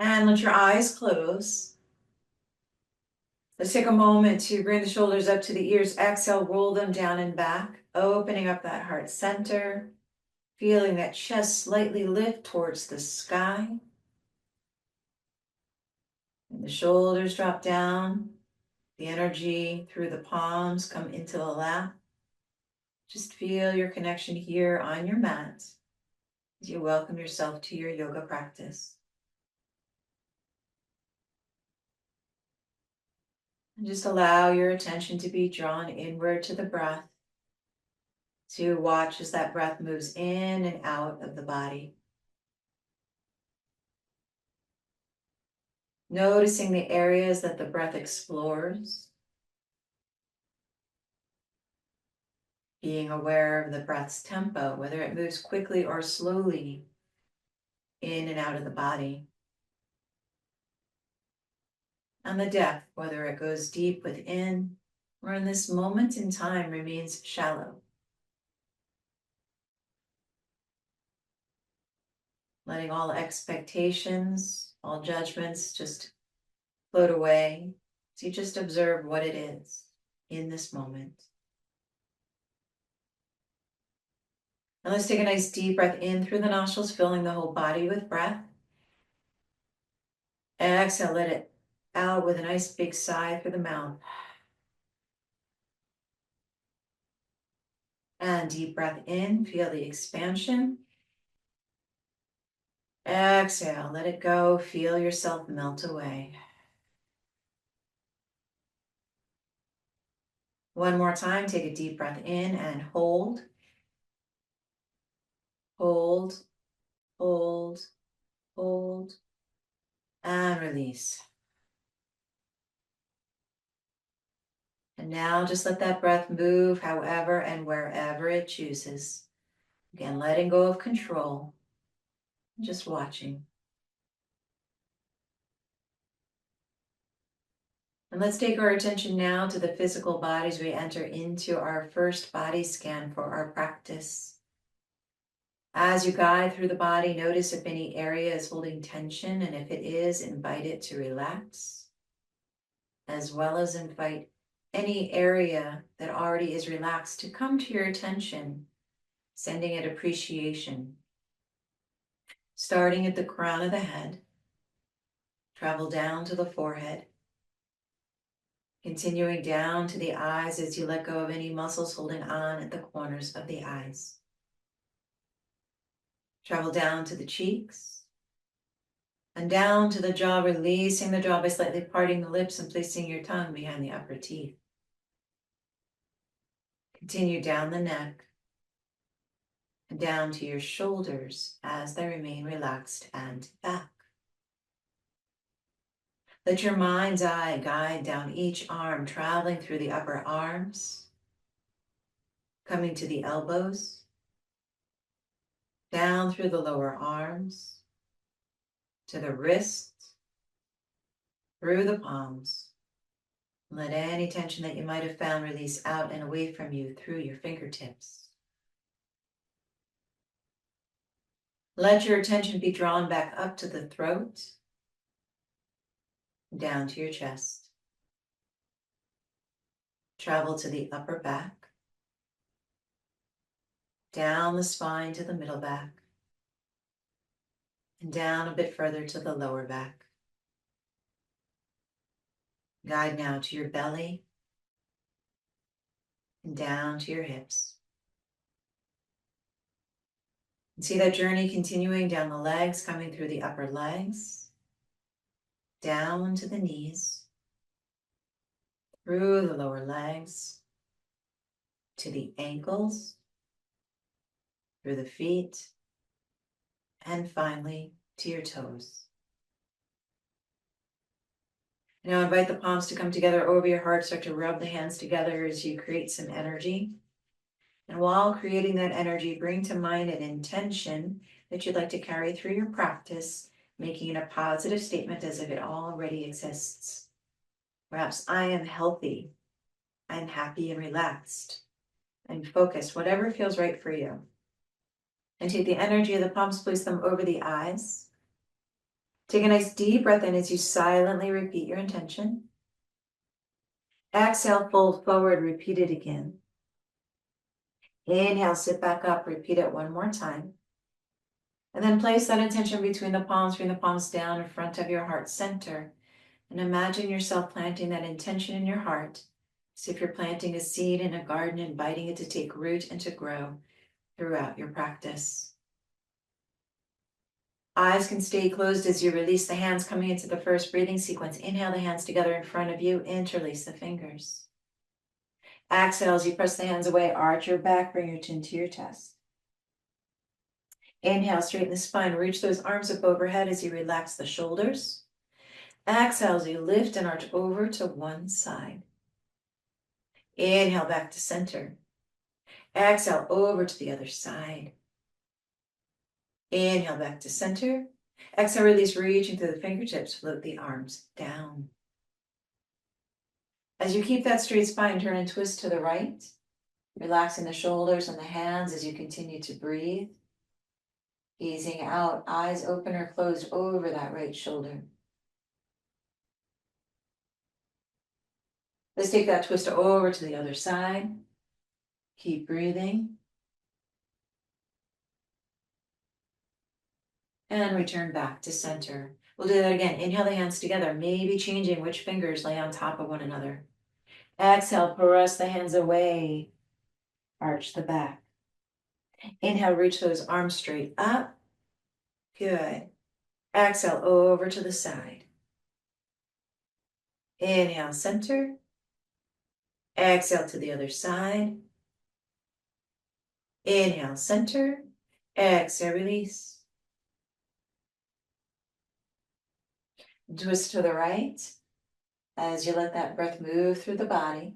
And let your eyes close. Let's take a moment to bring the shoulders up to the ears. Exhale, roll them down and back, opening up that heart center, feeling that chest slightly lift towards the sky. And the shoulders drop down, the energy through the palms come into the lap. Just feel your connection here on your mat as you welcome yourself to your yoga practice. And just allow your attention to be drawn inward to the breath, to watch as that breath moves in and out of the body. Noticing the areas that the breath explores, being aware of the breath's tempo, whether it moves quickly or slowly in and out of the body. And the depth, whether it goes deep within or in this moment in time remains shallow. Letting all expectations, all judgments just float away. So you just observe what it is in this moment. And let's take a nice deep breath in through the nostrils, filling the whole body with breath. Exhale, let it out with a nice big sigh through the mouth. And deep breath in, feel the expansion. Exhale, let it go, feel yourself melt away. One more time, take a deep breath in and hold. Hold, hold, hold, and release. And now just let that breath move however and wherever it chooses. Again, letting go of control, just watching. And let's take our attention now to the physical body as we enter into our first body scan for our practice. As you guide through the body, notice if any area is holding tension, and if it is, invite it to relax, as well as invite any area that already is relaxed to come to your attention, sending it appreciation. Starting at the crown of the head, travel down to the forehead, continuing down to the eyes as you let go of any muscles holding on at the corners of the eyes. Travel down to the cheeks and down to the jaw, releasing the jaw by slightly parting the lips and placing your tongue behind the upper teeth. Continue down the neck and down to your shoulders as they remain relaxed and back. Let your mind's eye guide down each arm, traveling through the upper arms, coming to the elbows, down through the lower arms, to the wrists, through the palms. Let any tension that you might have found release out and away from you through your fingertips. Let your attention be drawn back up to the throat, down to your chest. Travel to the upper back, down the spine to the middle back, and down a bit further to the lower back. Guide now to your belly and down to your hips. And see that journey continuing down the legs, coming through the upper legs, down to the knees, through the lower legs, to the ankles, through the feet, and finally to your toes. Now invite the palms to come together over your heart. Start to rub the hands together as you create some energy. And while creating that energy, bring to mind an intention that you'd like to carry through your practice, making it a positive statement as if it already exists. Perhaps I am healthy, I'm happy and relaxed, and focused, whatever feels right for you. And take the energy of the palms, place them over the eyes. Take a nice deep breath in as you silently repeat your intention. Exhale, fold forward, repeat it again. Inhale, sit back up, repeat it one more time. And then place that intention between the palms, bring the palms down in front of your heart center. And imagine yourself planting that intention in your heart as if you're planting a seed in a garden, inviting it to take root and to grow throughout your practice. Eyes can stay closed as you release the hands, coming into the first breathing sequence. Inhale the hands together in front of you, interlace the fingers. Exhale as you press the hands away, arch your back, bring your chin to your chest. Inhale, straighten the spine, reach those arms up overhead as you relax the shoulders. Exhale as you lift and arch over to one side. Inhale back to center. Exhale over to the other side. Inhale back to center. Exhale, release, reaching through the fingertips, float the arms down. As you keep that straight spine, turn and twist to the right, relaxing the shoulders and the hands as you continue to breathe. Easing out, eyes open or closed over that right shoulder. Let's take that twist over to the other side. Keep breathing. And return back to center. We'll do that again. Inhale the hands together, maybe changing which fingers lay on top of one another. Exhale, press the hands away. Arch the back. Inhale, reach those arms straight up. Good. Exhale, over to the side. Inhale, center. Exhale to the other side. Inhale, center. Exhale, release. Twist to the right as you let that breath move through the body.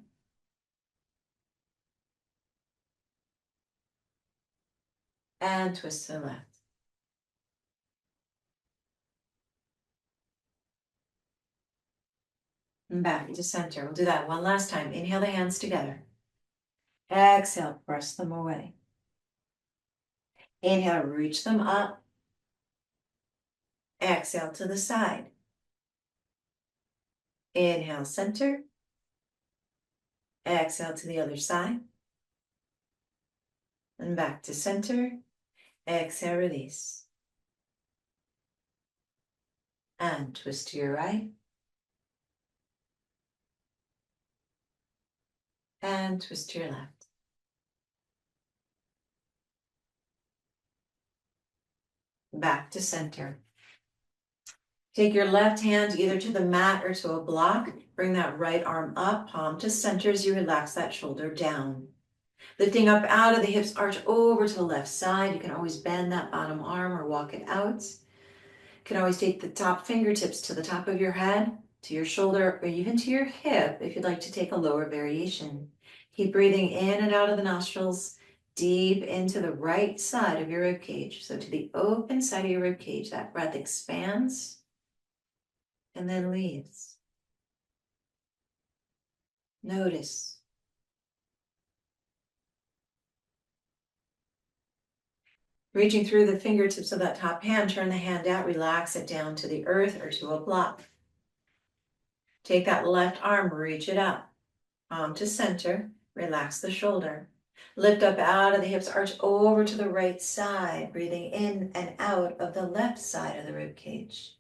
And twist to the left. And back to center. We'll do that one last time. Inhale the hands together. Exhale, press them away. Inhale, reach them up. Exhale to the side. Inhale, center. Exhale to the other side. And back to center. Exhale, release. And twist to your right. And twist to your left. Back to center. Take your left hand either to the mat or to a block. Bring that right arm up, palm to center as you relax that shoulder down. Lifting up out of the hips, arch over to the left side. You can always bend that bottom arm or walk it out. You can always take the top fingertips to the top of your head, to your shoulder, or even to your hip if you'd like to take a lower variation. Keep breathing in and out of the nostrils, deep into the right side of your rib cage. So to the open side of your rib cage, that breath expands and then leaves. Notice. Reaching through the fingertips of that top hand, turn the hand out, relax it down to the earth or to a block. Take that left arm, reach it up, palm to center, relax the shoulder. Lift up out of the hips, arch over to the right side, breathing in and out of the left side of the rib cage.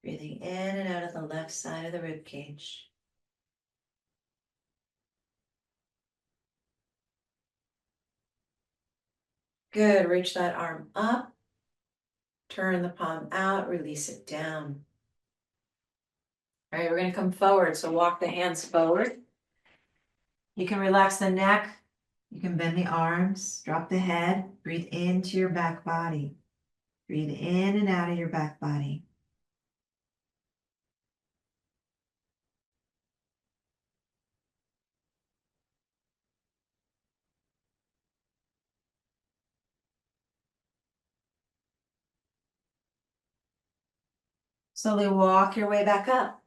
Breathing in and out of the left side of the rib cage. Good, reach that arm up, turn the palm out, release it down. All right, we're gonna come forward, so walk the hands forward. You can relax the neck, you can bend the arms, drop the head, breathe into your back body. Breathe in and out of your back body. Slowly walk your way back up.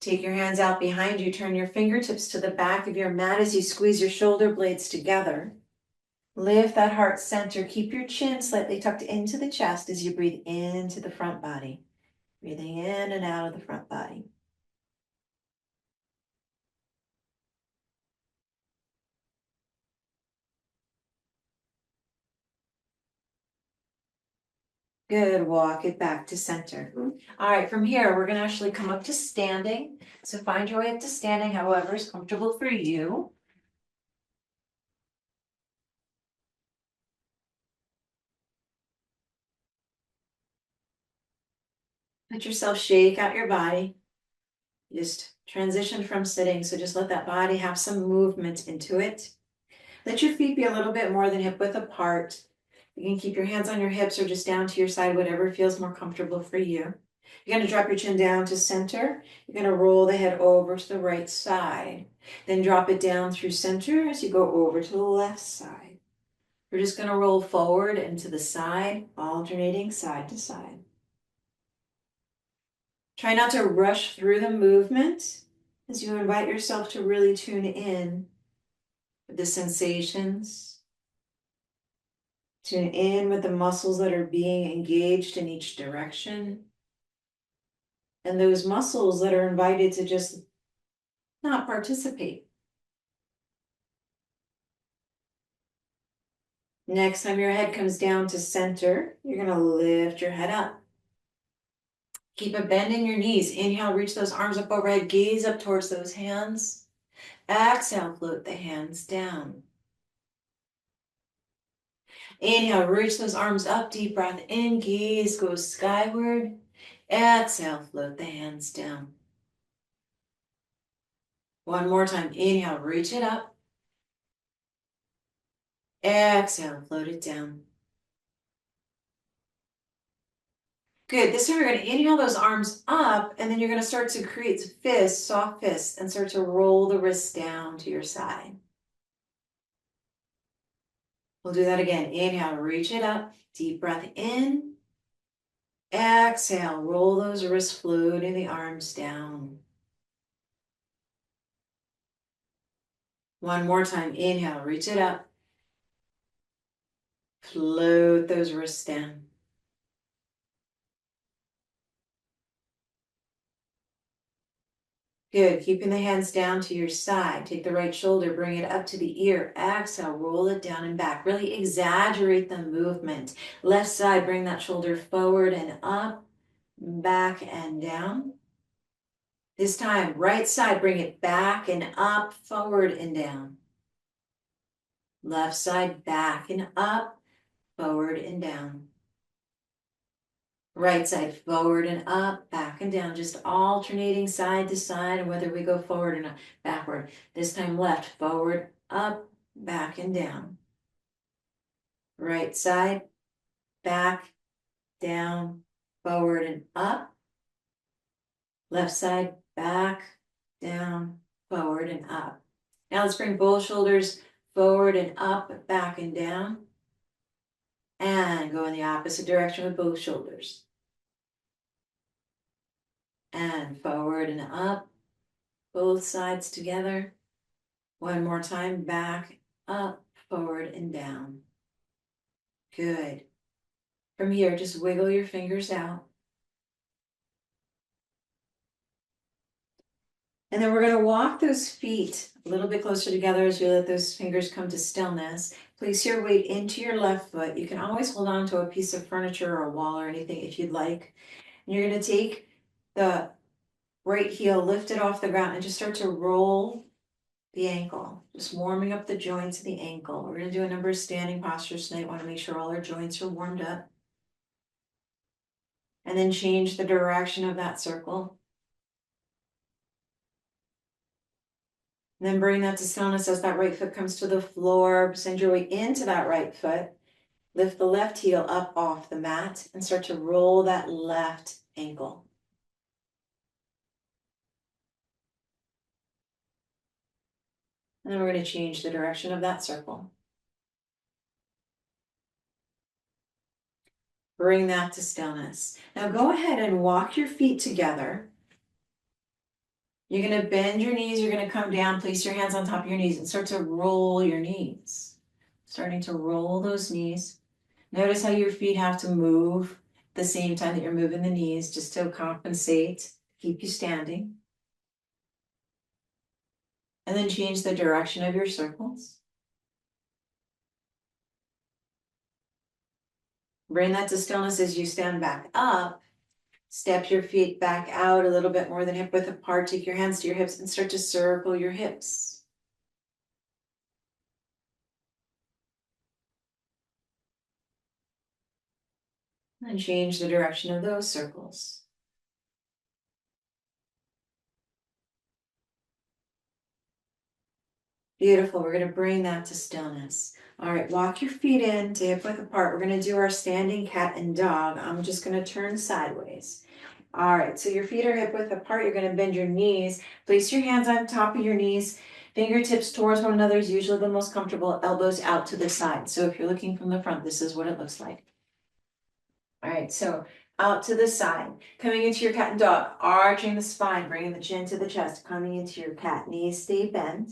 Take your hands out behind you, turn your fingertips to the back of your mat as you squeeze your shoulder blades together. Lift that heart center. Keep your chin slightly tucked into the chest as you breathe into the front body. Breathing in and out of the front body. Good, walk it back to center. All right, from here, we're gonna actually come up to standing. So find your way up to standing, however is comfortable for you. Let yourself shake out your body. Just transition from sitting, so just let that body have some movement into it. Let your feet be a little bit more than hip width apart. You can keep your hands on your hips or just down to your side, whatever feels more comfortable for you. You're going to drop your chin down to center. You're going to roll the head over to the right side. Then drop it down through center as you go over to the left side. We're just going to roll forward and to the side, alternating side to side. Try not to rush through the movement as you invite yourself to really tune in with the sensations. Tune in with the muscles that are being engaged in each direction. And those muscles that are invited to just not participate. Next time your head comes down to center, you're going to lift your head up. Keep a bend in your knees. Inhale, reach those arms up overhead. Gaze up towards those hands. Exhale, float the hands down. Inhale, reach those arms up. Deep breath in. Gaze goes skyward. Exhale, float the hands down. One more time. Inhale, reach it up. Exhale, float it down. Good. This time you're going to inhale those arms up, and then you're going to start to create fists, soft fists, and start to roll the wrists down to your side. We'll do that again. Inhale, reach it up. Deep breath in. Exhale, roll those wrists, floating the arms down. One more time. Inhale, reach it up. Float those wrists down. Good. Keeping the hands down to your side. Take the right shoulder, bring it up to the ear. Exhale, roll it down and back. Really exaggerate the movement. Left side, bring that shoulder forward and up, back and down. This time, right side, bring it back and up, forward and down. Left side, back and up, forward and down. Right side, forward and up, back and down, just alternating side to side, and whether we go forward and backward. This time left, forward, up, back and down. Right side, back, down, forward and up. Left side, back, down, forward and up. Now let's bring both shoulders forward and up, back and down. And go in the opposite direction with both shoulders. And forward and up, both sides together. One more time, back, up, forward, and down. Good. From here, just wiggle your fingers out. And then we're going to walk those feet a little bit closer together as you let those fingers come to stillness. Place your weight into your left foot. You can always hold on to a piece of furniture or a wall or anything if you'd like. And you're going to take the right heel, lift it off the ground, and just start to roll the ankle, just warming up the joints of the ankle. We're going to do a number of standing postures tonight. Want to make sure all our joints are warmed up. And then change the direction of that circle. And then bring that to stillness as that right foot comes to the floor. Send your weight into that right foot. Lift the left heel up off the mat and start to roll that left ankle. And then we're going to change the direction of that circle. Bring that to stillness. Now go ahead and walk your feet together. You're going to bend your knees. You're going to come down. Place your hands on top of your knees and start to roll your knees. Starting to roll those knees. Notice how your feet have to move at the same time that you're moving the knees, just to compensate, keep you standing. And then change the direction of your circles. Bring that to stillness as you stand back up. Step your feet back out a little bit more than hip width apart. Take your hands to your hips and start to circle your hips. And change the direction of those circles. Beautiful. We're going to bring that to stillness. All right, walk your feet in to hip width apart. We're going to do our standing cat and dog. I'm just going to turn sideways. All right, so your feet are hip width apart. You're going to bend your knees. Place your hands on top of your knees. Fingertips towards one another is usually the most comfortable. Elbows out to the side. So if you're looking from the front, this is what it looks like. All right, so out to the side. Coming into your cat and dog. Arching the spine, bringing the chin to the chest. Coming into your cat. Knees stay bent.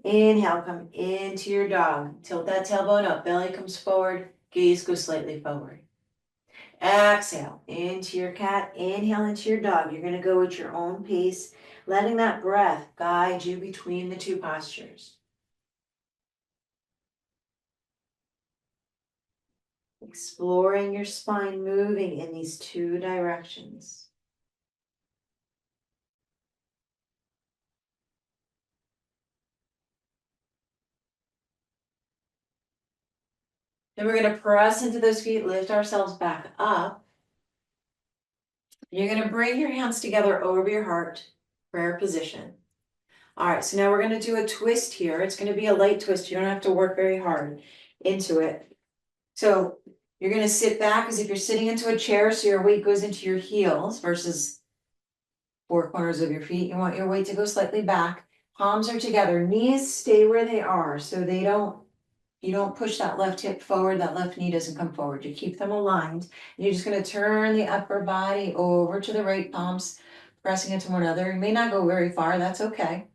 Inhale, come into your dog. Tilt that tailbone up. Belly comes forward. Gaze goes slightly forward. Exhale into your cat. Inhale into your dog. You're going to go at your own pace, letting that breath guide you between the two postures. Exploring your spine, moving in these two directions. Then we're going to press into those feet, lift ourselves back up. You're going to bring your hands together over your heart, prayer position. All right, so now we're going to do a twist here. It's going to be a light twist. You don't have to work very hard into it. So you're going to sit back as if you're sitting into a chair, so your weight goes into your heels versus four corners of your feet. You want your weight to go slightly back. Palms are together. Knees stay where they are, so you don't push that left hip forward, that left knee doesn't come forward. You keep them aligned. And you're just going to turn the upper body over to the right, palms pressing into one another. You may not go very far, that's okay.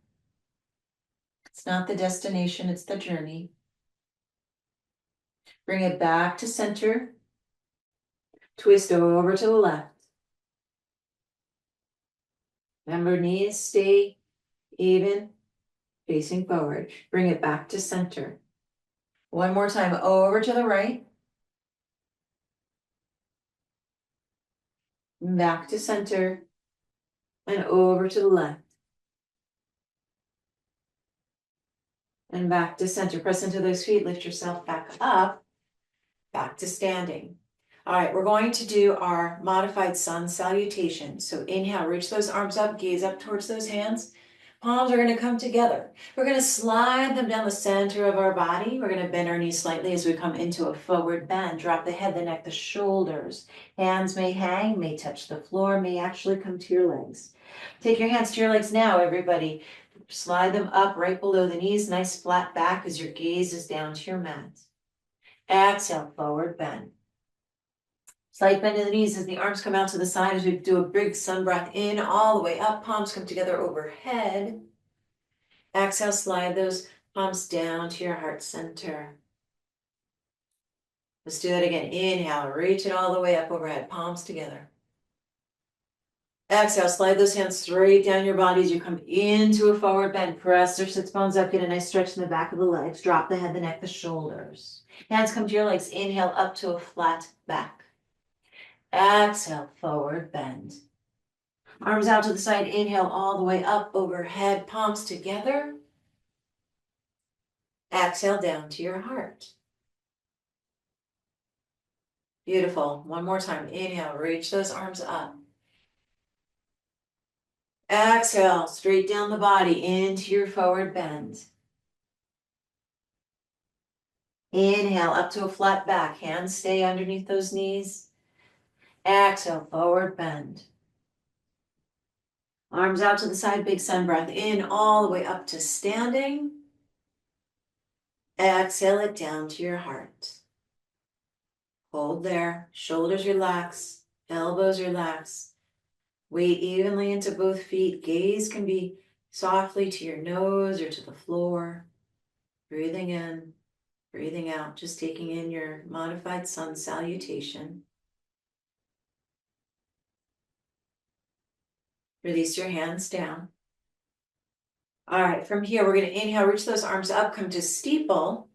It's not the destination, it's the journey. Bring it back to center. Twist over to the left. Remember, knees stay even, facing forward. Bring it back to center. One more time, over to the right. Back to center. And over to the left. And back to center. Press into those feet, lift yourself back up. Back to standing. All right, we're going to do our modified sun salutation. So inhale, reach those arms up, gaze up towards those hands. Palms are going to come together. We're going to slide them down the center of our body. We're going to bend our knees slightly as we come into a forward bend. Drop the head, the neck, the shoulders. Hands may hang, may touch the floor, may actually come to your legs. Take your hands to your legs now, everybody. Slide them up right below the knees, nice flat back as your gaze is down to your mat. Exhale, forward bend. Slight bend in the knees as the arms come out to the side as we do a big sun breath in all the way up. Palms come together overhead. Exhale, slide those palms down to your heart center. Let's do that again. Inhale, reach it all the way up overhead. Palms together. Exhale, slide those hands straight down your body as you come into a forward bend. Press your sits bones up. Get a nice stretch in the back of the legs. Drop the head, the neck, the shoulders. Hands come to your legs. Inhale up to a flat back. Exhale, forward bend. Arms out to the side. Inhale all the way up overhead. Palms together. Exhale down to your heart. Beautiful. One more time. Inhale, reach those arms up. Exhale, straight down the body into your forward bend. Inhale, up to a flat back. Hands stay underneath those knees. Exhale, forward bend. Arms out to the side, big sun breath in all the way up to standing. Exhale it down to your heart. Hold there, shoulders relax, elbows relax. Weight evenly into both feet. Gaze can be softly to your nose or to the floor. Breathing in Breathing out, just taking in your modified sun salutation. Release your hands down. All right, from here, we're going to inhale, reach those arms up, come to steeple.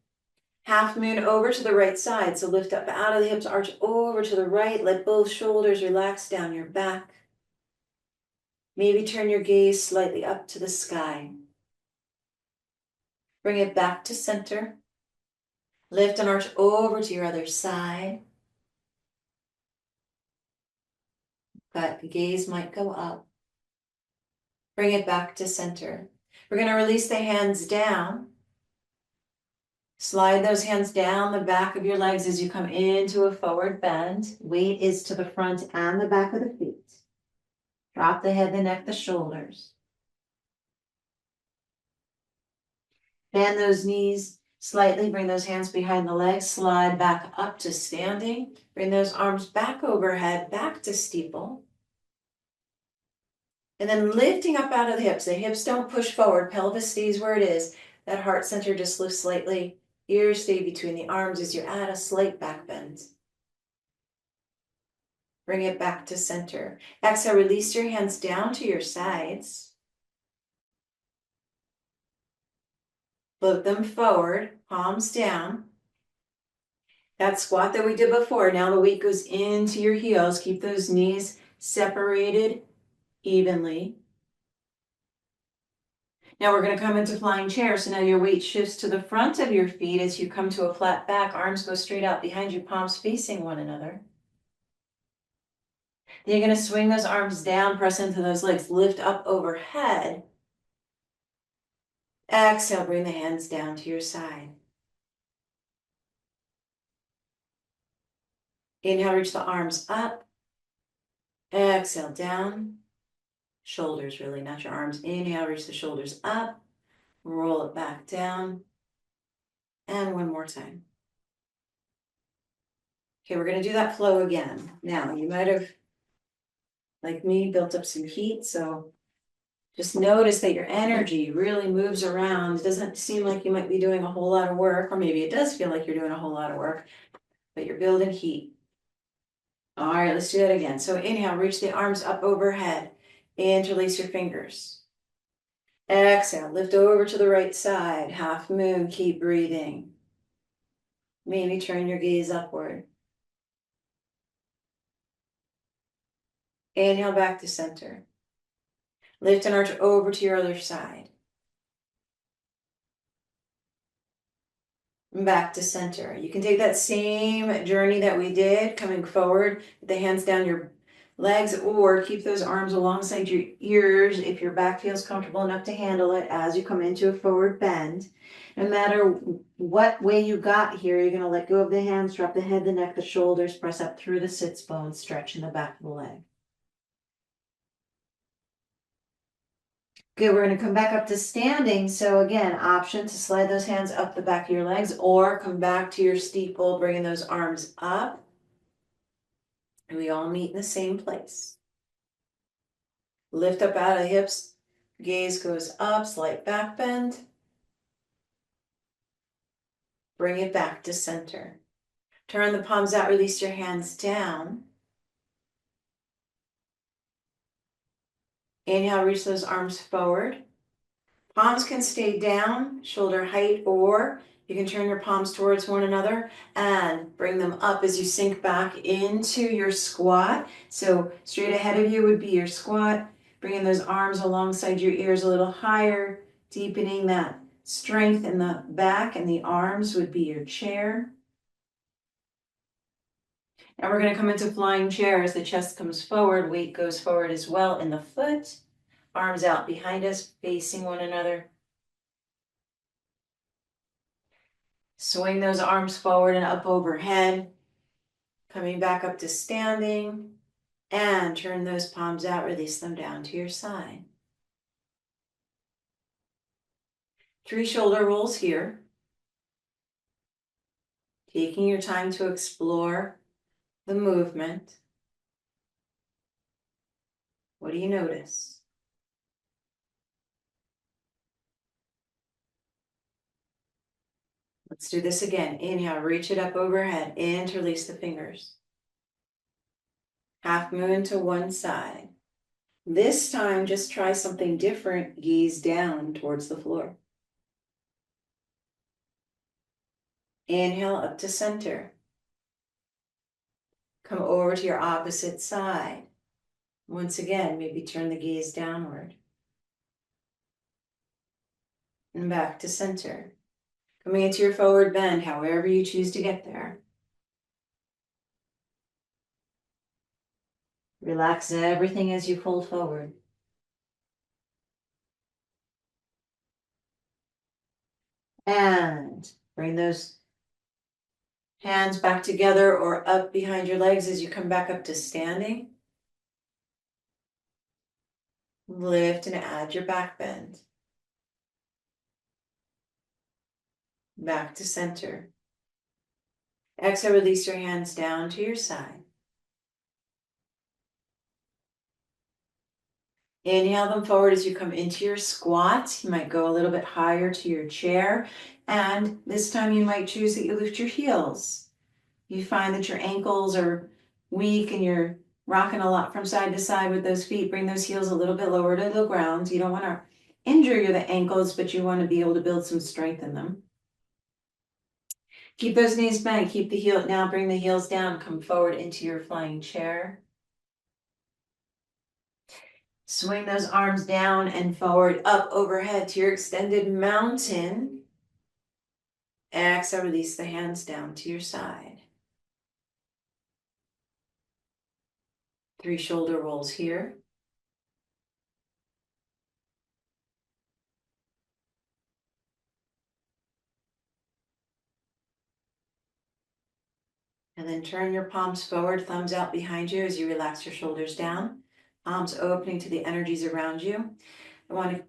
Half moon over to the right side. So lift up out of the hips, arch over to the right. Let both shoulders relax down your back. Maybe turn your gaze slightly up to the sky. Bring it back to center. Lift and arch over to your other side. But the gaze might go up. Bring it back to center. We're going to release the hands down. Slide those hands down the back of your legs as you come into a forward bend. Weight is to the front and the back of the feet. Drop the head, the neck, the shoulders. Bend those knees slightly. Bring those hands behind the legs. Slide back up to standing. Bring those arms back overhead, back to steeple. And then lifting up out of the hips. The hips don't push forward. Pelvis stays where it is. That heart center just lifts slightly. Ears stay between the arms as you add a slight back bend. Bring it back to center. Exhale, release your hands down to your sides. Float them forward, palms down. That squat that we did before, now the weight goes into your heels. Keep those knees separated evenly. Now we're going to come into flying chair. So now your weight shifts to the front of your feet as you come to a flat back. Arms go straight out behind you, palms facing one another. Then you're going to swing those arms down, press into those legs, lift up overhead. Exhale, bring the hands down to your side. Inhale, reach the arms up. Exhale, down. Shoulders really, not your arms. Inhale, reach the shoulders up. Roll it back down. And one more time. Okay, we're going to do that flow again. Now, you might have, like me, built up some heat, so just notice that your energy really moves around. It doesn't seem like you might be doing a whole lot of work, or maybe it does feel like you're doing a whole lot of work, but you're building heat. All right, let's do that again. So inhale, reach the arms up overhead. Interlace your fingers. Exhale, lift over to the right side. Half moon, keep breathing. Maybe turn your gaze upward. Inhale back to center. Lift and arch over to your other side. And back to center. You can take that same journey that we did, coming forward, with the hands down your legs, or keep those arms alongside your ears if your back feels comfortable enough to handle it as you come into a forward bend. No matter what way you got here, you're going to let go of the hands, drop the head, the neck, the shoulders, press up through the sits bones, stretch in the back of the leg. Good, we're going to come back up to standing. So again, option to slide those hands up the back of your legs or come back to your steeple, bringing those arms up. And we all meet in the same place. Lift up out of the hips, gaze goes up, slight back bend. Bring it back to center. Turn the palms out, release your hands down. Inhale, reach those arms forward. Palms can stay down, shoulder height, or you can turn your palms towards one another and bring them up as you sink back into your squat. So straight ahead of you would be your squat, bringing those arms alongside your ears a little higher, deepening that strength in the back, and the arms would be your chair. Now we're going to come into flying chair as the chest comes forward, weight goes forward as well in the foot, arms out behind us, facing one another. Swing those arms forward and up overhead, coming back up to standing, and turn those palms out, release them down to your side. 3 shoulder rolls here. Taking your time to explore the movement. What do you notice? Let's do this again. Inhale, reach it up overhead. Interlace the fingers. Half moon to one side. This time, just try something different. Gaze down towards the floor. Inhale up to center. Come over to your opposite side. Once again, maybe turn the gaze downward. And back to center. Coming into your forward bend, however you choose to get there. Relax everything as you fold forward. And bring those hands back together or up behind your legs as you come back up to standing. Lift and add your back bend. Back to center. Exhale, release your hands down to your side. Inhale them forward as you come into your squat. You might go a little bit higher to your chair. And this time you might choose that you lift your heels. You find that your ankles are weak and you're rocking a lot from side to side with those feet. Bring those heels a little bit lower to the ground. You don't want to injure the ankles, but you want to be able to build some strength in them. Keep those knees bent. Keep the heel. Now bring the heels down. Come forward into your flying chair. Swing those arms down and forward, up overhead to your extended mountain. Exhale, release the hands down to your side. 3 shoulder rolls here. And then turn your palms forward, thumbs out behind you as you relax your shoulders down. Palms opening to the energies around you. I want to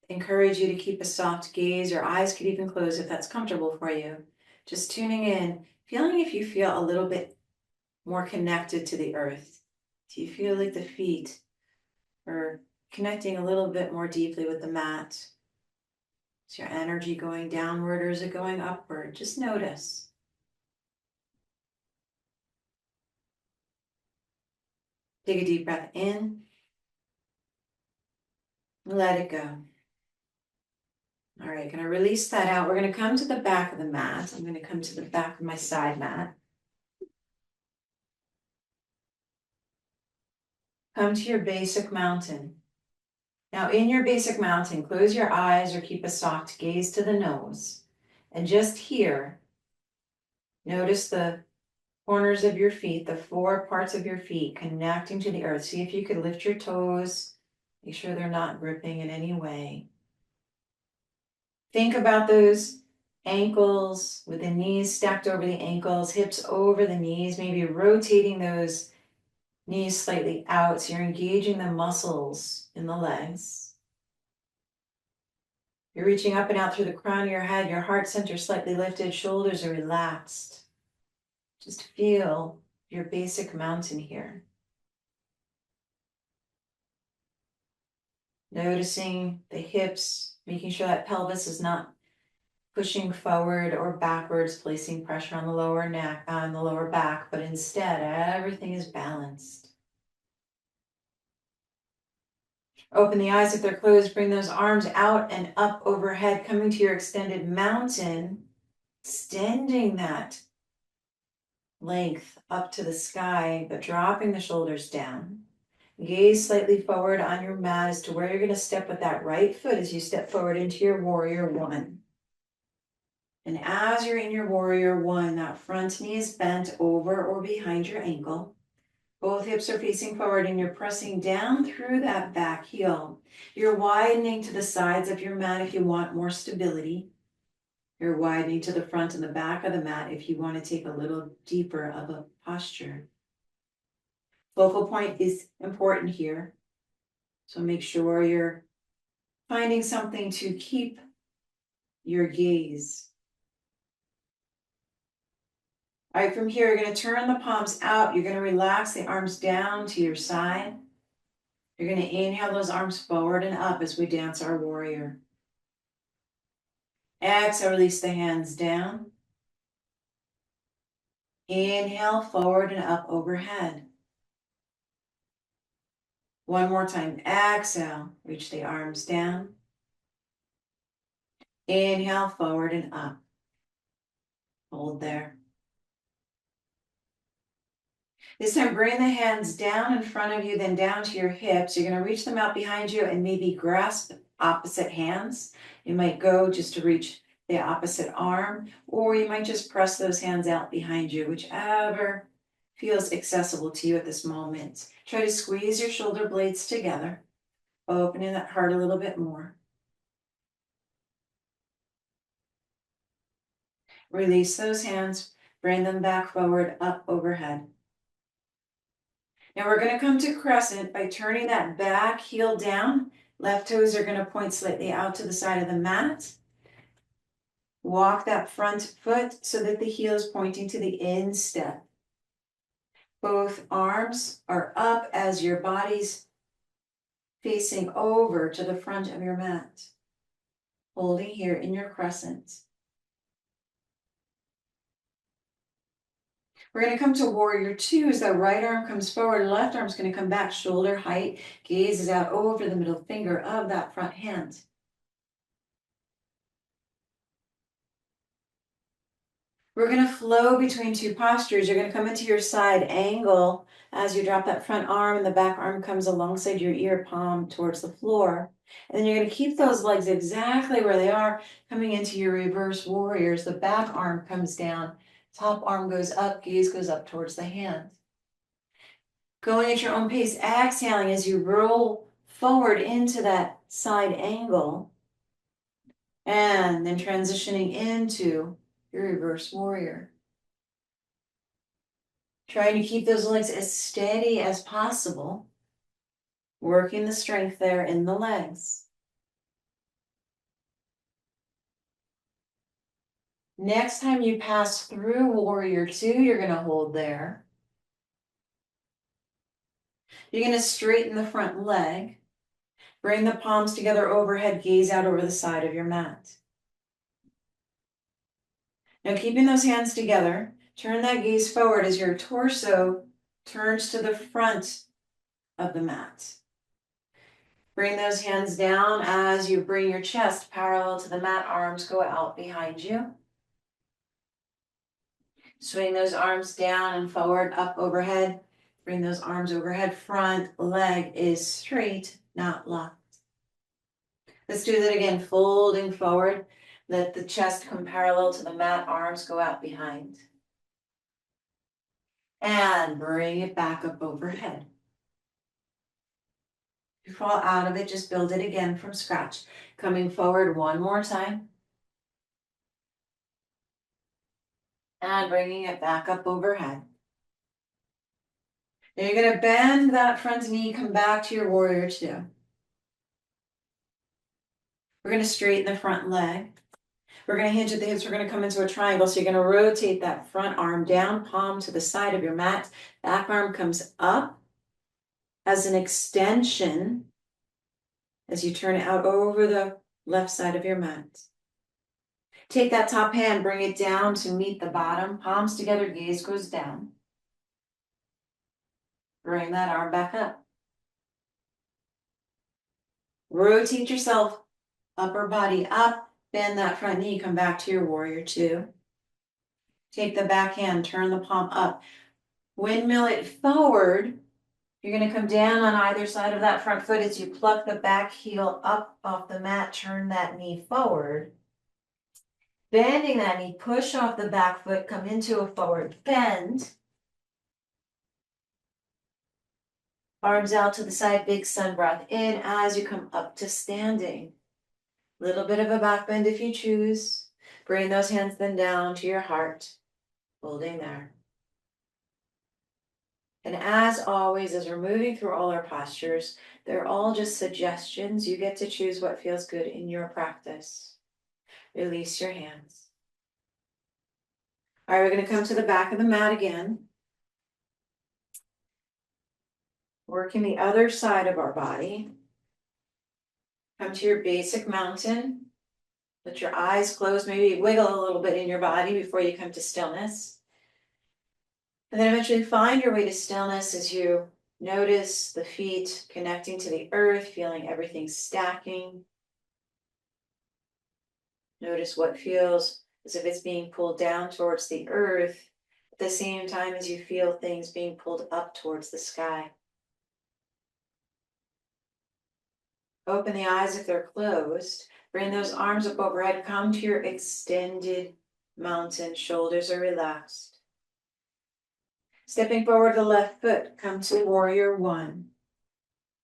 encourage you to keep a soft gaze. Your eyes could even close if that's comfortable for you. Just tuning in, feeling if you feel a little bit more connected to the earth. Do you feel like the feet are connecting a little bit more deeply with the mat? Is your energy going downward or is it going upward? Just notice. Take a deep breath in. Let it go. All right, gonna release that out. We're gonna come to the back of the mat. I'm gonna come to the back of my side mat. Come to your basic mountain. Now in your basic mountain, close your eyes or keep a soft gaze to the nose. And just here, notice the corners of your feet, the 4 parts of your feet connecting to the earth. See if you could lift your toes. Make sure they're not gripping in any way. Think about those ankles with the knees stacked over the ankles, hips over the knees, maybe rotating those knees slightly out so you're engaging the muscles in the legs. You're reaching up and out through the crown of your head, your heart center slightly lifted, shoulders are relaxed. Just feel your basic mountain here. Noticing the hips, making sure that pelvis is not pushing forward or backwards, placing pressure on the lower neck, on the lower back, but instead everything is balanced. Open the eyes if they're closed, bring those arms out and up overhead, coming to your extended mountain, extending that length up to the sky, but dropping the shoulders down. Gaze slightly forward on your mat as to where you're going to step with that right foot as you step forward into your warrior 1. And as you're in your warrior 1, that front knee is bent over or behind your ankle. Both hips are facing forward and you're pressing down through that back heel. You're widening to the sides of your mat if you want more stability. You're widening to the front and the back of the mat if you want to take a little deeper of a posture. Focal point is important here. So make sure you're finding something to keep your gaze. All right, from here, you're going to turn the palms out. You're going to relax the arms down to your side. You're going to inhale those arms forward and up as we dance our warrior. Exhale, release the hands down. Inhale, forward and up overhead. One more time. Exhale, reach the arms down. Inhale, forward and up. Hold there. This time, bring the hands down in front of you, then down to your hips. You're going to reach them out behind you and maybe grasp opposite hands. You might go just to reach the opposite arm, or you might just press those hands out behind you, whichever feels accessible to you at this moment. Try to squeeze your shoulder blades together, opening that heart a little bit more. Release those hands, bring them back forward, up overhead. Now we're going to come to crescent by turning that back heel down. Left toes are going to point slightly out to the side of the mat. Walk that front foot so that the heel is pointing to the instep. Both arms are up as your body's facing over to the front of your mat. Holding here in your crescent. We're going to come to warrior two as that right arm comes forward, left arm's going to come back, shoulder height, gaze is out over the middle finger of that front hand. We're going to flow between two postures. You're going to come into your side angle as you drop that front arm and the back arm comes alongside your ear, palm towards the floor. And then you're going to keep those legs exactly where they are, coming into your reverse warriors. The back arm comes down, top arm goes up, gaze goes up towards the hand. Going at your own pace, exhaling as you roll forward into that side angle. And then transitioning into your reverse warrior. Trying to keep those legs as steady as possible. Working the strength there in the legs. Next time you pass through warrior two, you're going to hold there. You're going to straighten the front leg. Bring the palms together overhead, gaze out over the side of your mat. Now keeping those hands together, turn that gaze forward as your torso turns to the front of the mat. Bring those hands down as you bring your chest parallel to the mat, arms go out behind you. Swing those arms down and forward, up overhead. Bring those arms overhead, front leg is straight, not locked. Let's do that again, folding forward. Let the chest come parallel to the mat, arms go out behind. And bring it back up overhead. If you fall out of it, just build it again from scratch. Coming forward one more time. And bringing it back up overhead. Now you're going to bend that front knee, come back to your warrior two. We're going to straighten the front leg. We're going to hinge at the hips. We're going to come into a triangle. So you're going to rotate that front arm down, palm to the side of your mat. Back arm comes up as an extension as you turn it out over the left side of your mat. Take that top hand, bring it down to meet the bottom. Palms together, gaze goes down. Bring that arm back up. Rotate yourself, upper body up. Bend that front knee, come back to your warrior two. Take the back hand, turn the palm up. Windmill it forward. You're going to come down on either side of that front foot as you pluck the back heel up off the mat, turn that knee forward. Bending that knee, push off the back foot, come into a forward bend. Arms out to the side, big sun breath in as you come up to standing. Little bit of a back bend if you choose. Bring those hands then down to your heart, holding there. And as always, as we're moving through all our postures, they're all just suggestions. You get to choose what feels good in your practice. Release your hands. All right, we're going to come to the back of the mat again. Working the other side of our body. Come to your basic mountain. Let your eyes close, maybe wiggle a little bit in your body before you come to stillness. And then eventually find your way to stillness as you notice the feet connecting to the earth, feeling everything stacking. Notice what feels as if it's being pulled down towards the earth at the same time as you feel things being pulled up towards the sky. Open the eyes if they're closed. Bring those arms up overhead. Come to your extended mountain. Shoulders are relaxed. Stepping forward the left foot, come to warrior one.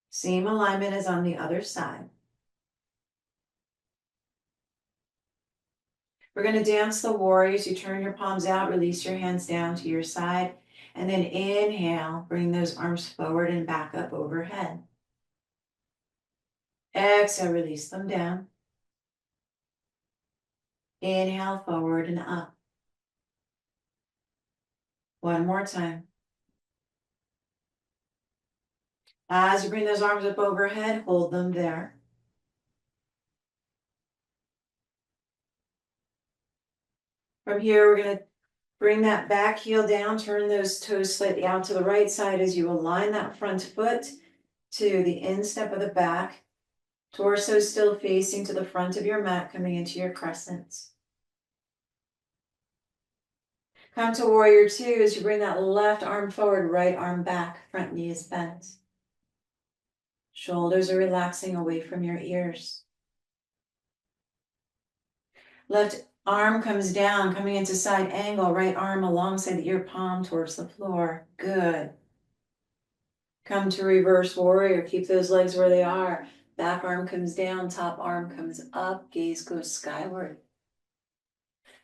Same alignment as on the other side. We're going to dance the warriors. You turn your palms out, release your hands down to your side, and then inhale, bring those arms forward and back up overhead. Exhale, release them down. Inhale, forward and up. One more time. As you bring those arms up overhead, hold them there. From here, we're going to bring that back heel down, turn those toes slightly out to the right side as you align that front foot to the instep of the back. Torso still facing to the front of your mat, coming into your crescents. Come to warrior two as you bring that left arm forward, right arm back, front knee is bent. Shoulders are relaxing away from your ears. Left arm comes down, coming into side angle, right arm alongside the ear, palm towards the floor. Good. Come to reverse warrior, keep those legs where they are. Back arm comes down, top arm comes up, gaze goes skyward.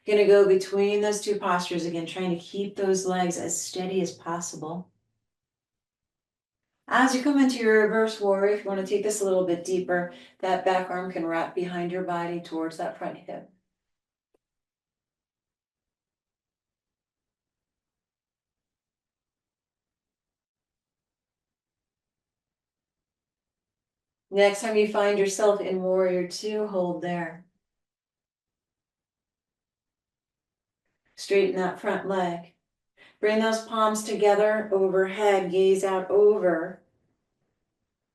You're gonna go between those two postures again, trying to keep those legs as steady as possible. As you come into your reverse warrior, if you want to take this a little bit deeper, that back arm can wrap behind your body towards that front hip. Next time you find yourself in warrior two, hold there. Straighten that front leg. Bring those palms together overhead, gaze out over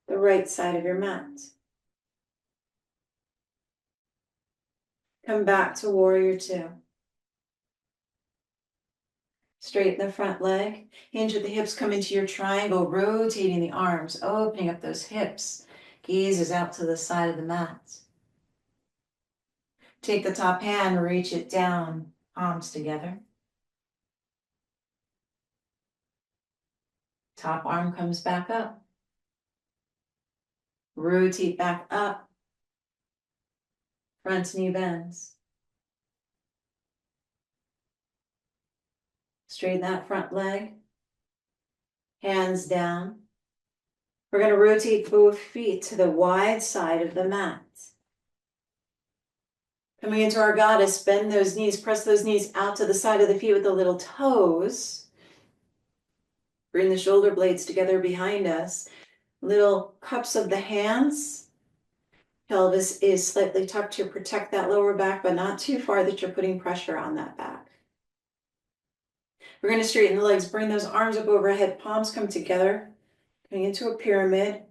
the right side of your mat. Come back to warrior two. Straighten the front leg. Hinge at the hips, come into your triangle, rotating the arms, opening up those hips. Gaze is out to the side of the mat. Take the top hand, reach it down, palms together. Top arm comes back up. Rotate back up. Front knee bends. Straighten that front leg. Hands down. We're going to rotate both feet to the wide side of the mat. Coming into our goddess, bend those knees, press those knees out to the side of the feet with the little toes. Bring the shoulder blades together behind us. Little cups of the hands. Pelvis is slightly tucked to protect that lower back, but not too far that you're putting pressure on that back. We're going to straighten the legs, bring those arms up overhead, palms come together, coming into a pyramid.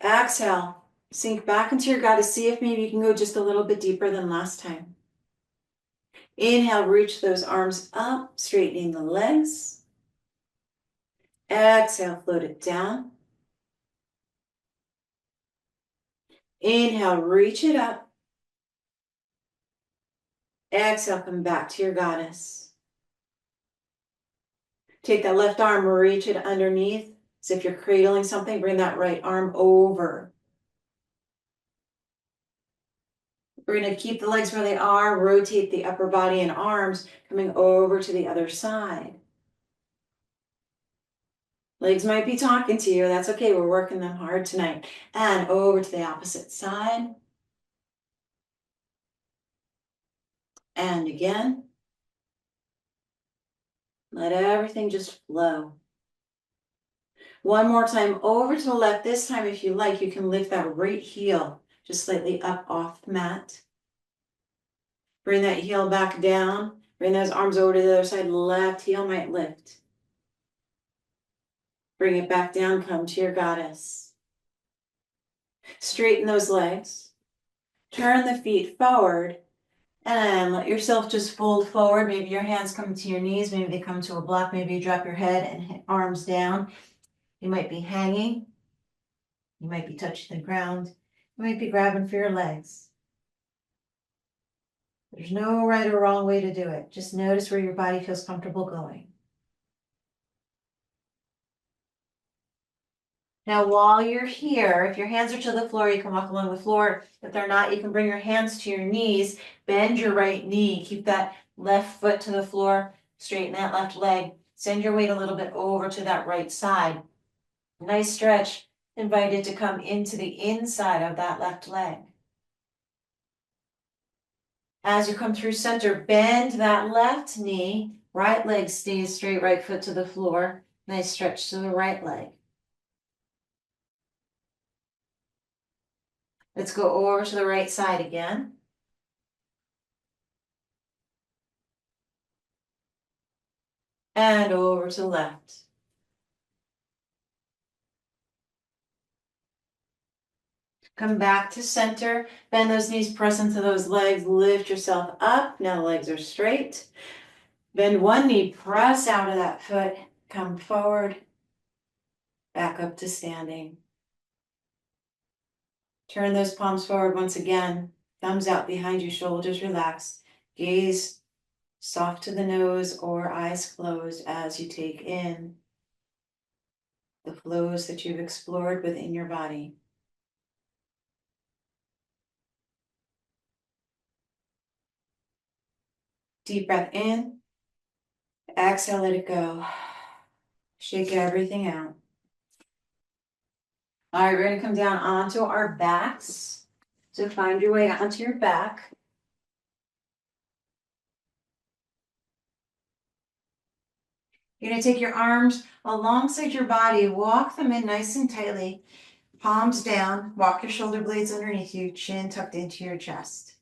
Exhale, sink back into your goddess. See if maybe you can go just a little bit deeper than last time. Inhale, reach those arms up, straightening the legs. Exhale, float it down. Inhale, reach it up. Exhale, come back to your goddess. Take that left arm, reach it underneath. As if you're cradling something, bring that right arm over. We're going to keep the legs where they are, rotate the upper body and arms, coming over to the other side. Legs might be talking to you. That's okay. We're working them hard tonight. And over to the opposite side. And again. Let everything just flow. One more time over to the left. This time, if you like, you can lift that right heel just slightly up off the mat. Bring that heel back down. Bring those arms over to the other side. Left heel might lift. Bring it back down. Come to your goddess. Straighten those legs. Turn the feet forward. And let yourself just fold forward. Maybe your hands come to your knees. Maybe they come to a block. Maybe you drop your head and arms down. You might be hanging. You might be touching the ground. You might be grabbing for your legs. There's no right or wrong way to do it. Just notice where your body feels comfortable going. Now, while you're here, if your hands are to the floor, you can walk along the floor. If they're not, you can bring your hands to your knees. Bend your right knee. Keep that left foot to the floor. Straighten that left leg. Send your weight a little bit over to that right side. Nice stretch. Invited to come into the inside of that left leg. As you come through center, bend that left knee. Right leg stays straight, right foot to the floor. Nice stretch to the right leg. Let's go over to the right side again. And over to the left. Come back to center. Bend those knees, press into those legs. Lift yourself up. Now the legs are straight. Bend one knee, press out of that foot. Come forward. Back up to standing. Turn those palms forward once again. Thumbs out behind you, shoulders relaxed. Gaze soft to the nose or eyes closed as you take in the flows that you've explored within your body. Deep breath in. Exhale, let it go. Shake everything out. All right, we're going to come down onto our backs. So find your way onto your back. You're going to take your arms alongside your body, walk them in nice and tightly, palms down, walk your shoulder blades underneath you, chin tucked into your chest.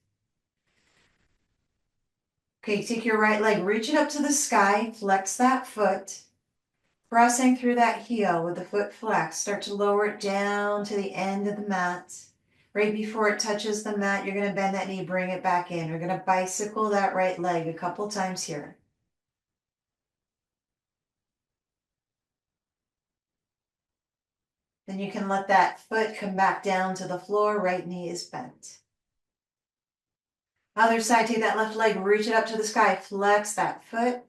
Okay, take your right leg, reach it up to the sky, flex that foot, pressing through that heel with the foot flexed. Start to lower it down to the end of the mat. Right before it touches the mat, you're going to bend that knee, bring it back in. We're going to bicycle that right leg a couple times here. Then you can let that foot come back down to the floor. Right knee is bent. Other side, take that left leg, reach it up to the sky, flex that foot.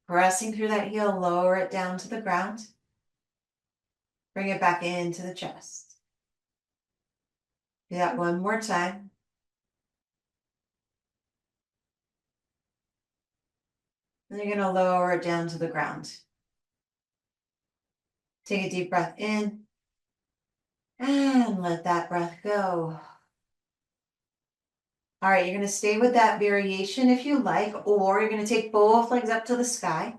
Pressing through that heel, lower it down to the ground. Bring it back into the chest. Do that one more time. Then you're going to lower it down to the ground. Take a deep breath in. And let that breath go. All right, you're going to stay with that variation if you like, or you're going to take both legs up to the sky.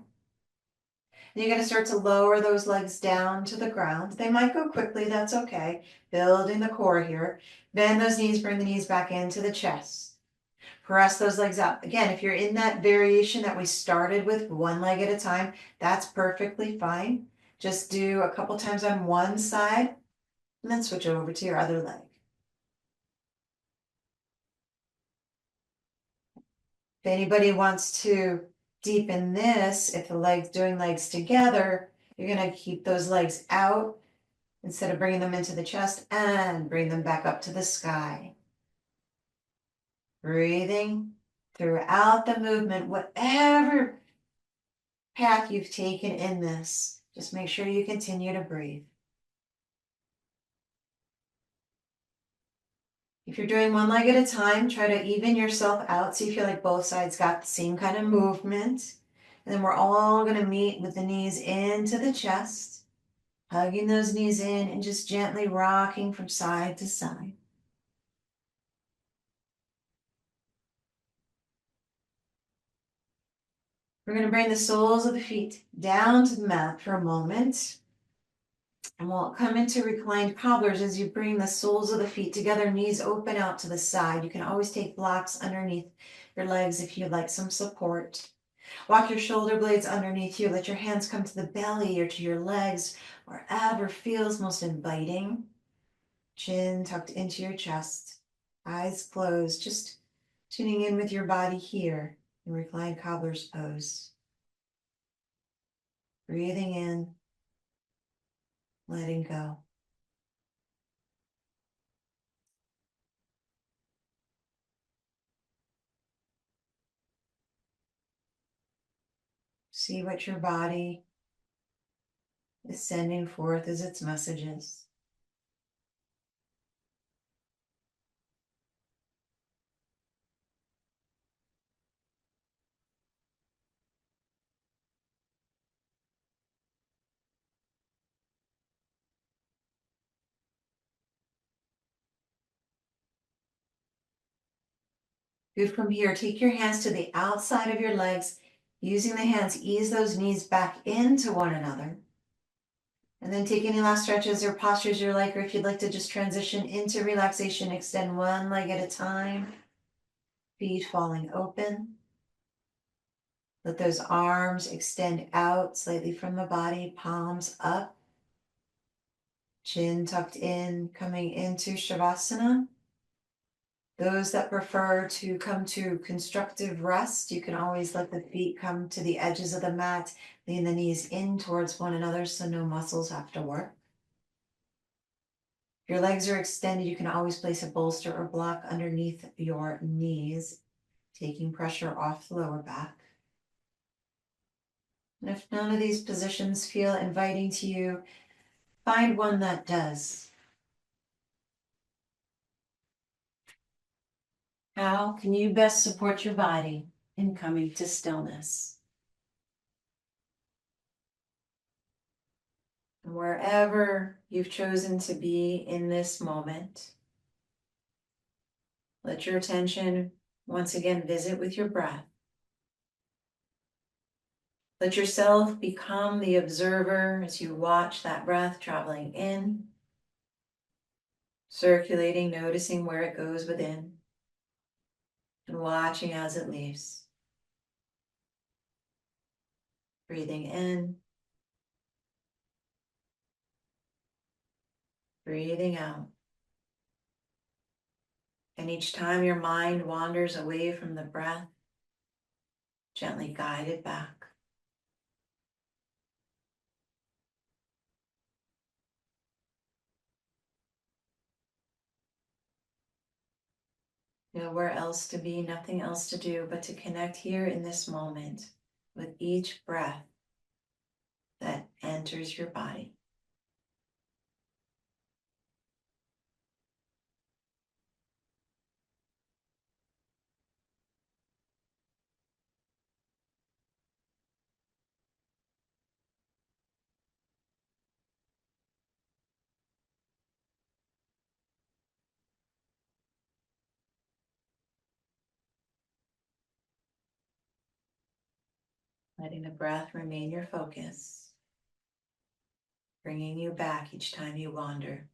And you're going to start to lower those legs down to the ground. They might go quickly, that's okay. Building the core here. Bend those knees, bring the knees back into the chest. Press those legs up. Again, if you're in that variation that we started with, one leg at a time, that's perfectly fine. Just do a couple times on one side and then switch over to your other leg. If anybody wants to deepen this, if the legs doing legs together, you're going to keep those legs out instead of bringing them into the chest and bring them back up to the sky. Breathing throughout the movement, whatever path you've taken in this, just make sure you continue to breathe. If you're doing one leg at a time, try to even yourself out so you feel like both sides got the same kind of movement. And then we're all going to meet with the knees into the chest, hugging those knees in and just gently rocking from side to side. We're going to bring the soles of the feet down to the mat for a moment. And we'll come into reclined cobblers as you bring the soles of the feet together, knees open out to the side. You can always take blocks underneath your legs if you'd like some support. Walk your shoulder blades underneath you. Let your hands come to the belly or to your legs, wherever feels most inviting. Chin tucked into your chest, eyes closed, just tuning in with your body here in reclined cobbler's pose. Breathing in, letting go. See what your body is sending forth as its messages. Good. From here, take your hands to the outside of your legs. Using the hands, ease those knees back into one another. And then take any last stretches or postures you like, or if you'd like to just transition into relaxation, extend one leg at a time. Feet falling open. Let those arms extend out slightly from the body, palms up. Chin tucked in, coming into Shavasana. Those that prefer to come to constructive rest, you can always let the feet come to the edges of the mat, lean the knees in towards one another so no muscles have to work. If your legs are extended, you can always place a bolster or block underneath your knees, taking pressure off the lower back. And if none of these positions feel inviting to you, find one that does. How can you best support your body in coming to stillness? And wherever you've chosen to be in this moment, let your attention once again visit with your breath. Let yourself become the observer as you watch that breath traveling in, circulating, noticing where it goes within, and watching as it leaves. Breathing in, breathing out. And each time your mind wanders away from the breath, gently guide it back. Nowhere else to be, nothing else to do but to connect here in this moment with each breath that enters your body. Letting the breath remain your focus, bringing you back each time you wander.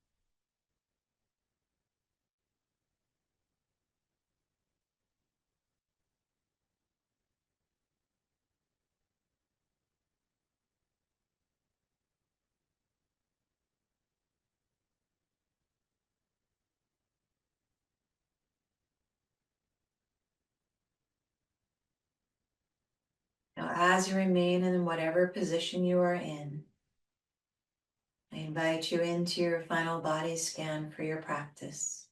Now, as you remain in whatever position you are in, I invite you into your final body scan for your practice.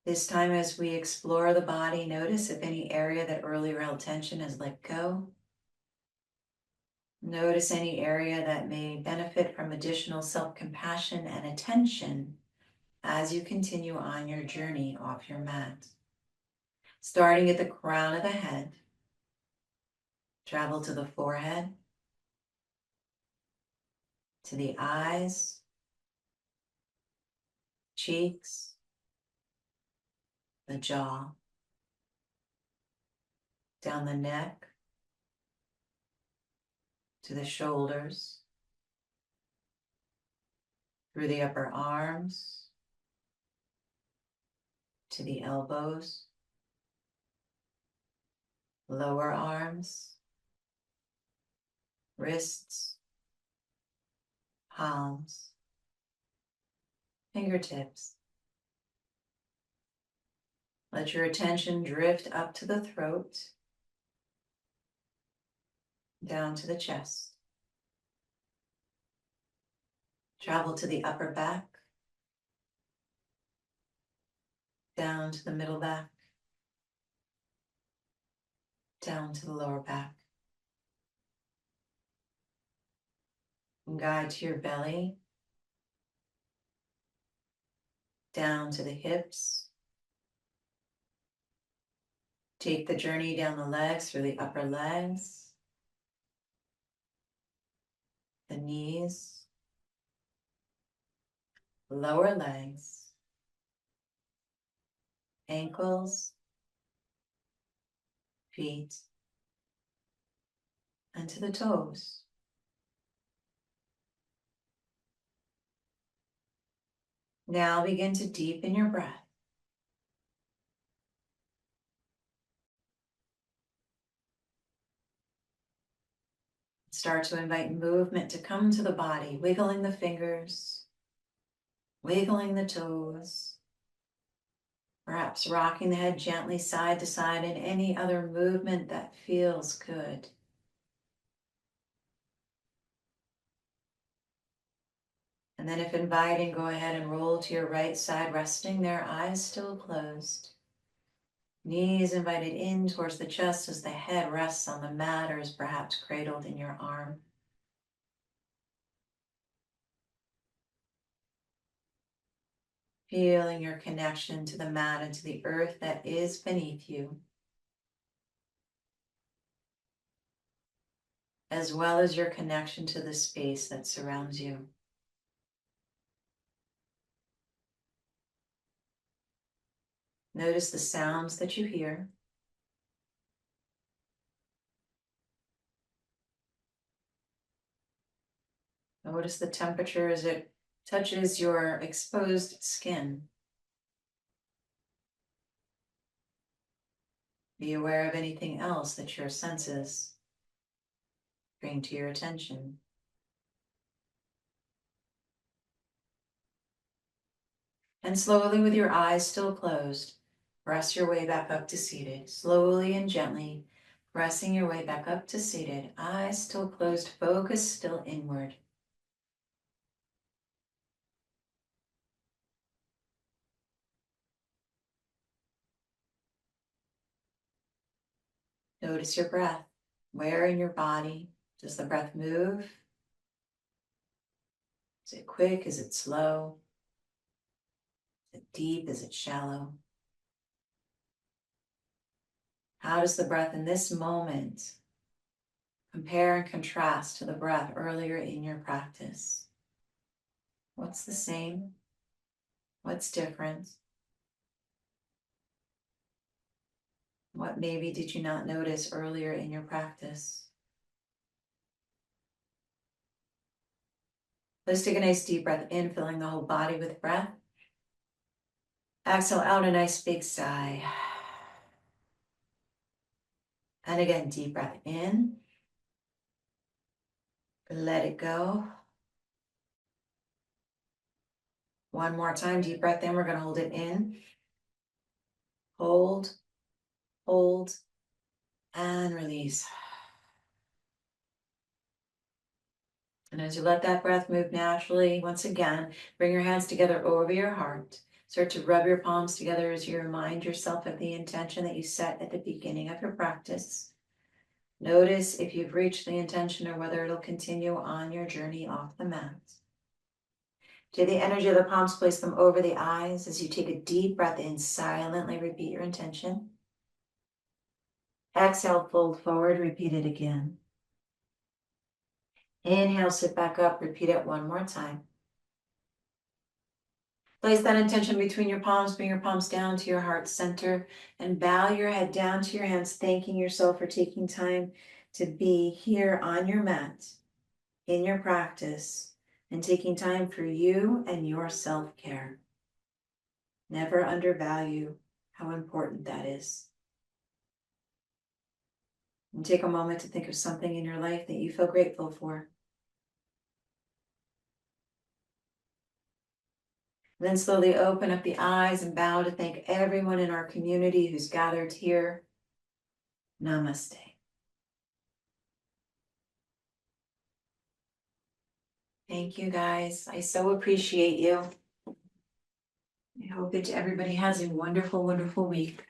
This time, as we explore the body, notice if any area that earlier held tension has let go. Notice any area that may benefit from additional self-compassion and attention as you continue on your journey off your mat. Starting at the crown of the head, travel to the forehead, to the eyes, cheeks, the jaw, down the neck, to the shoulders, through the upper arms, to the elbows, lower arms, wrists, palms, fingertips. Let your attention drift up to the throat, down to the chest. Travel to the upper back, down to the middle back, down to the lower back. And guide to your belly, down to the hips. Take the journey down the legs through the upper legs, the knees, lower legs, ankles, feet, and to the toes. Now begin to deepen your breath. Start to invite movement to come to the body, wiggling the fingers, wiggling the toes, perhaps rocking the head gently side to side in any other movement that feels good. And then if inviting, go ahead and roll to your right side, resting there, eyes still closed. Knees invited in towards the chest as the head rests on the mat or is perhaps cradled in your arm. Feeling your connection to the mat and to the earth that is beneath you, as well as your connection to the space that surrounds you. Notice the sounds that you hear. Notice the temperature as it touches your exposed skin. Be aware of anything else that your senses bring to your attention. And slowly, with your eyes still closed, press your way back up to seated. Slowly and gently, pressing your way back up to seated. Eyes still closed, focus still inward. Notice your breath. Where in your body does the breath move? Is it quick? Is it slow? Is it deep? Is it shallow? How does the breath in this moment compare and contrast to the breath earlier in your practice? What's the same? What's different? What maybe did you not notice earlier in your practice? Let's take a nice deep breath in, filling the whole body with breath. Exhale out a nice big sigh. And again, deep breath in. Let it go. One more time, deep breath in. We're going to hold it in. Hold, hold, and release. And as you let that breath move naturally, once again, bring your hands together over your heart. Start to rub your palms together as you remind yourself of the intention that you set at the beginning of your practice. Notice if you've reached the intention or whether it'll continue on your journey off the mat. To the energy of the palms, place them over the eyes. As you take a deep breath in, silently repeat your intention. Exhale, fold forward, repeat it again. Inhale, sit back up, repeat it one more time. Place that intention between your palms, bring your palms down to your heart center, and bow your head down to your hands, thanking yourself for taking time to be here on your mat, in your practice, and taking time for you and your self-care. Never undervalue how important that is. And take a moment to think of something in your life that you feel grateful for. Then slowly open up the eyes and bow to thank everyone in our community who's gathered here. Namaste. Thank you guys. I so appreciate you. I hope that everybody has a wonderful, wonderful week.